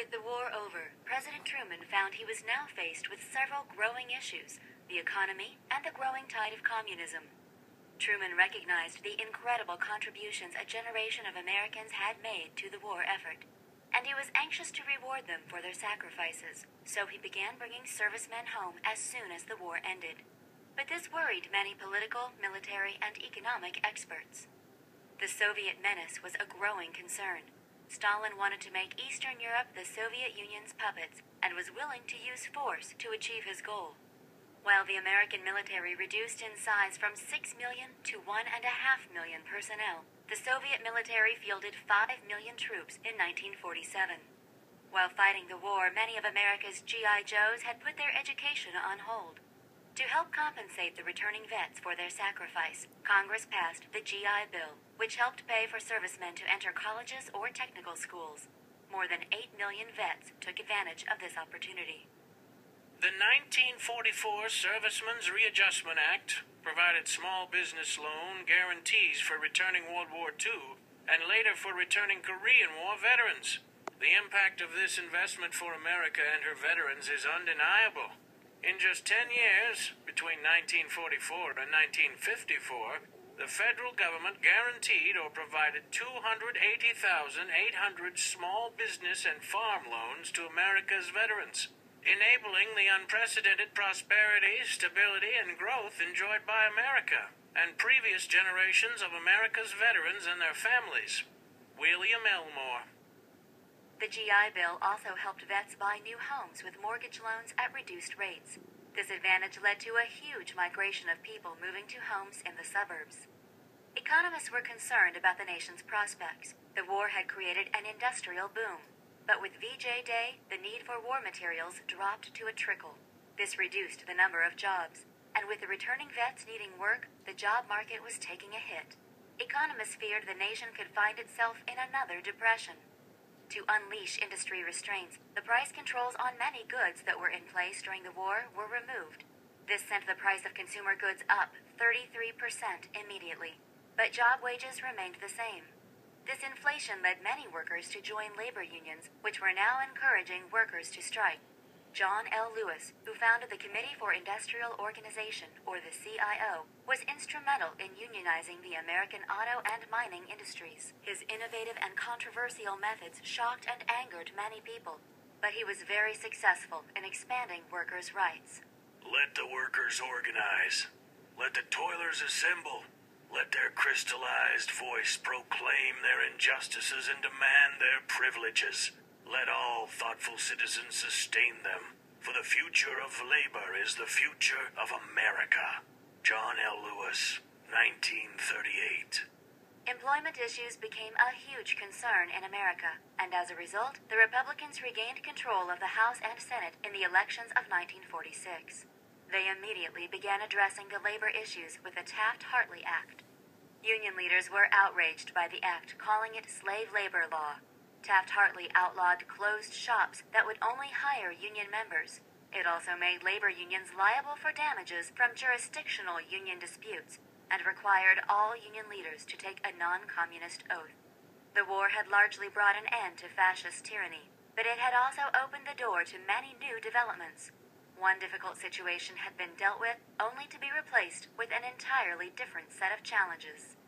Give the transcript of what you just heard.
With the war over, President Truman found he was now faced with several growing issues: the economy and the growing tide of communism. Truman recognized the incredible contributions a generation of Americans had made to the war effort, and he was anxious to reward them for their sacrifices, so he began bringing servicemen home as soon as the war ended. But this worried many political, military, and economic experts. The Soviet menace was a growing concern. Stalin wanted to make Eastern Europe the Soviet Union's puppets and was willing to use force to achieve his goal. While the American military reduced in size from 6 million to 1.5 million personnel, the Soviet military fielded 5 million troops in 1947. While fighting the war, many of America's GI Joes had put their education on hold. To help compensate the returning vets for their sacrifice, Congress passed the GI Bill, which helped pay for servicemen to enter colleges or technical schools. More than 8 million vets took advantage of this opportunity. The 1944 Servicemen's Readjustment Act provided small business loan guarantees for returning World War II and later for returning Korean War veterans. The impact of this investment for America and her veterans is undeniable. In just 10 years, between 1944 and 1954, the federal government guaranteed or provided 280,800 small business and farm loans to America's veterans, enabling the unprecedented prosperity, stability, and growth enjoyed by America and previous generations of America's veterans and their families. William Elmore. The GI Bill also helped vets buy new homes with mortgage loans at reduced rates. This advantage led to a huge migration of people moving to homes in the suburbs. Economists were concerned about the nation's prospects. The war had created an industrial boom. But with VJ Day, the need for war materials dropped to a trickle. This reduced the number of jobs. And with the returning vets needing work, the job market was taking a hit. Economists feared the nation could find itself in another depression. To unleash industry restraints, the price controls on many goods that were in place during the war were removed. This sent the price of consumer goods up 33% immediately. But job wages remained the same. This inflation led many workers to join labor unions, which were now encouraging workers to strike. John L. Lewis, who founded the Committee for Industrial Organization, or the CIO, was instrumental in unionizing the American auto and mining industries. His innovative and controversial methods shocked and angered many people, but he was very successful in expanding workers' rights. Let the workers organize. Let the toilers assemble. Let their crystallized voice proclaim their injustices and demand their privileges. Let all thoughtful citizens sustain them, for the future of labor is the future of America. John L. Lewis, 1938. Employment issues became a huge concern in America, and as a result, the Republicans regained control of the House and Senate in the elections of 1946. They immediately began addressing the labor issues with the Taft-Hartley Act. Union leaders were outraged by the act, calling it slave labor law. Taft-Hartley outlawed closed shops that would only hire union members. It also made labor unions liable for damages from jurisdictional union disputes and required all union leaders to take a non-communist oath. The war had largely brought an end to fascist tyranny, but it had also opened the door to many new developments. One difficult situation had been dealt with, only to be replaced with an entirely different set of challenges.